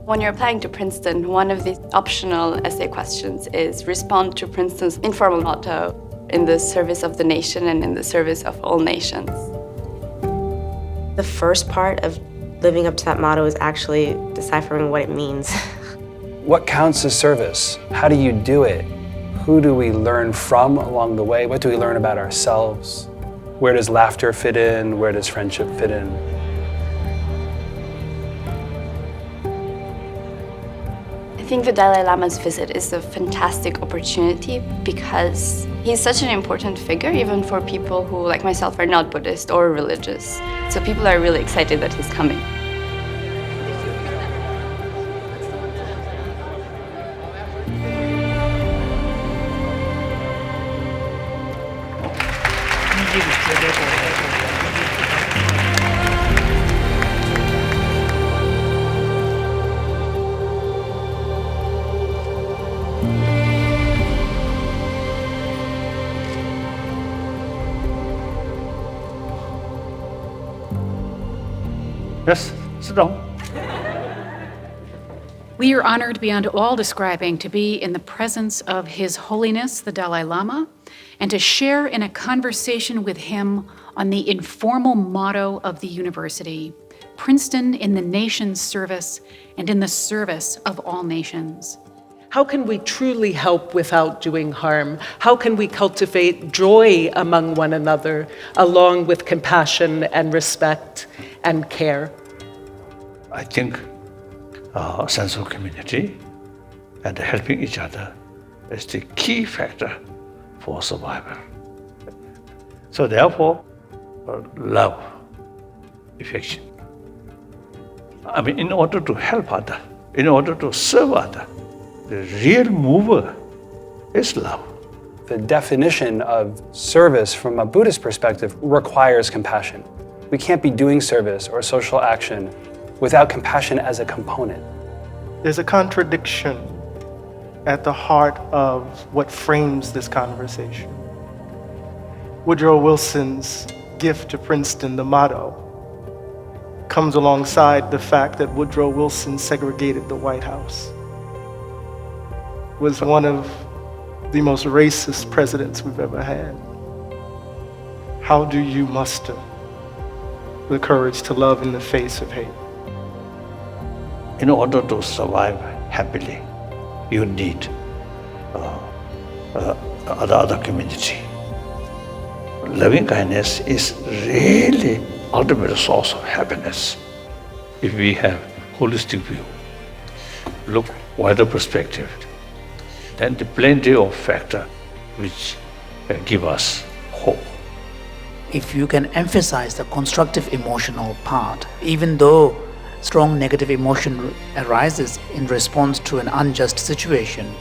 When you're applying to Princeton, one of the optional essay questions is respond to Princeton's informal motto, in the service of the nation and in the service of all nations. The first part of living up to that motto is actually deciphering what it means. What counts as service? How do you do it? Who do we learn from along the way? What do we learn about ourselves? Where does laughter fit in? Where does friendship fit in? I think the Dalai Lama's visit is a fantastic opportunity because he's such an important figure, even for people who, like myself, are not Buddhist or religious. So people are really excited that he's coming. Yes, sit down. We are honored beyond all describing to be in the presence of His Holiness the Dalai Lama and to share in a conversation with him on the informal motto of the university, Princeton in the nation's service and in the service of all nations. How can we truly help without doing harm? How can we cultivate joy among one another, along with compassion and respect and care? I think a sense of community and helping each other is the key factor for survival. So therefore, love, affection. I mean, in order to help others, in order to serve others, the real mover is love. The definition of service from a Buddhist perspective requires compassion. We can't be doing service or social action without compassion as a component. There's a contradiction at the heart of what frames this conversation. Woodrow Wilson's gift to Princeton, the motto, comes alongside the fact that Woodrow Wilson segregated the White House. Was one of the most racist presidents we've ever had. How do you muster the courage to love in the face of hate? In order to survive happily, you need other community. Loving kindness is really ultimate source of happiness. If we have holistic view, look wider perspective, then the plenty of factor which give us hope. If you can emphasize the constructive emotional part, even though strong negative emotion arises in response to an unjust situation,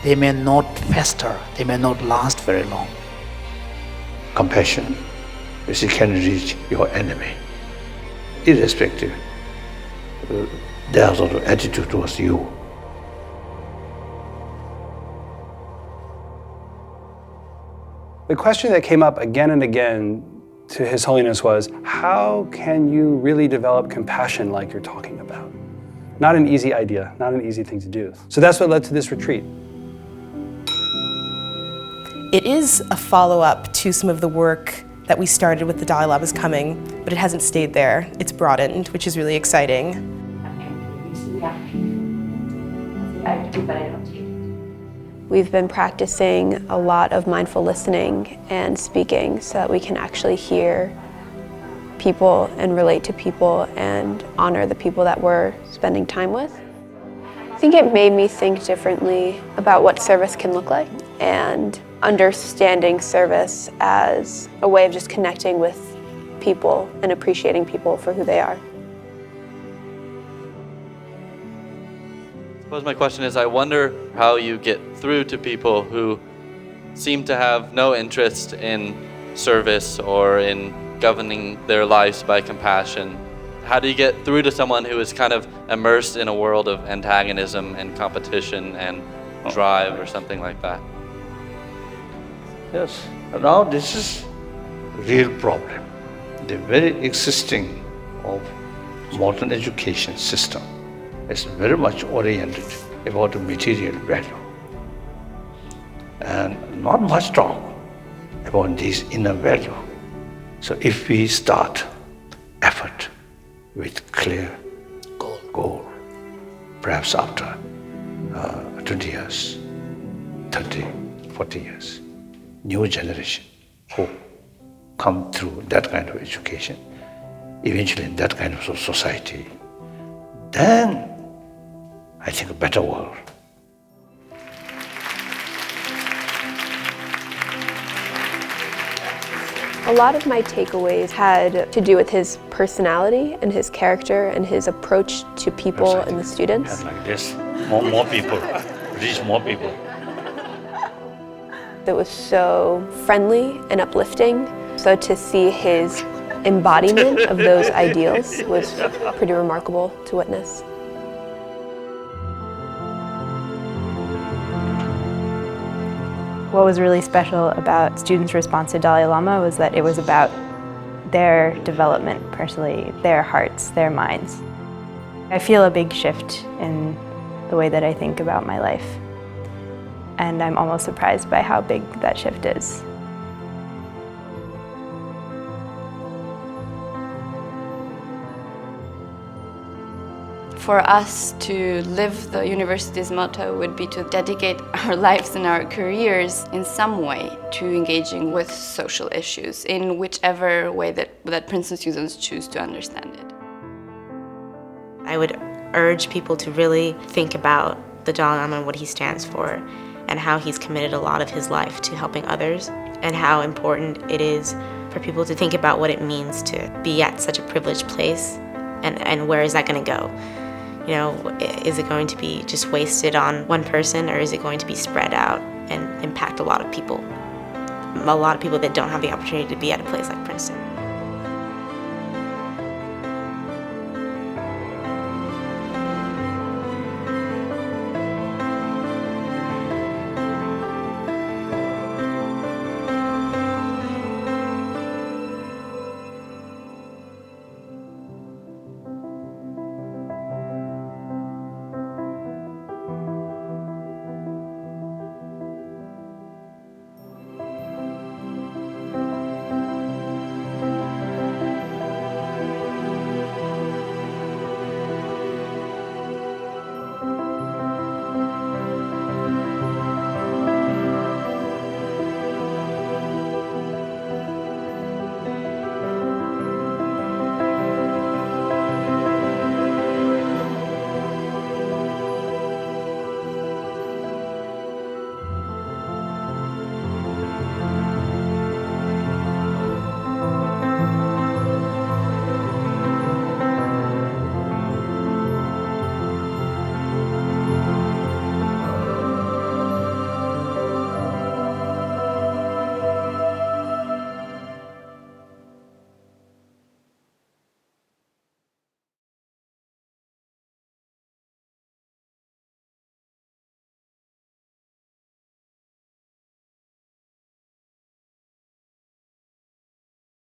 they may not fester, they may not last very long. Compassion is it can reach your enemy, irrespective their sort of attitude towards you. The question that came up again and again to His Holiness was, how can you really develop compassion like you're talking about? Not an easy idea, not an easy thing to do. So that's what led to this retreat. It is a follow-up to some of the work that we started with the Dalai Lama's coming, but it hasn't stayed there. It's broadened, which is really exciting. We've been practicing a lot of mindful listening and speaking so that we can actually hear people and relate to people and honor the people that we're spending time with. I think it made me think differently about what service can look like and understanding service as a way of just connecting with people and appreciating people for who they are. I suppose my question is, I wonder how you get through to people who seem to have no interest in service or in governing their lives by compassion. How do you get through to someone who is kind of immersed in a world of antagonism and competition and drive or something like that? Yes, now this is a real problem. The very existing of modern education system is very much oriented about the material value and not much talk about this inner value. So if we start effort with clear goal, perhaps after 20 years, 30, 40 years, new generation who come through that kind of education, eventually in that kind of society, then I think a better world. A lot of my takeaways had to do with his personality and his character and his approach to people and the students. And like this, more people, reach more people. It was so friendly and uplifting. So to see his embodiment of those ideals was pretty remarkable to witness. What was really special about students' response to Dalai Lama was that it was about their development personally, their hearts, their minds. I feel a big shift in the way that I think about my life, and I'm almost surprised by how big that shift is. For us to live the university's motto would be to dedicate our lives and our careers in some way to engaging with social issues in whichever way that Princeton students choose to understand it. I would urge people to really think about the Dalai Lama and what he stands for, and how he's committed a lot of his life to helping others, and how important it is for people to think about what it means to be at such a privileged place, and where is that going to go? You know, is it going to be just wasted on one person, or is it going to be spread out and impact a lot of people? A lot of people that don't have the opportunity to be at a place like Princeton.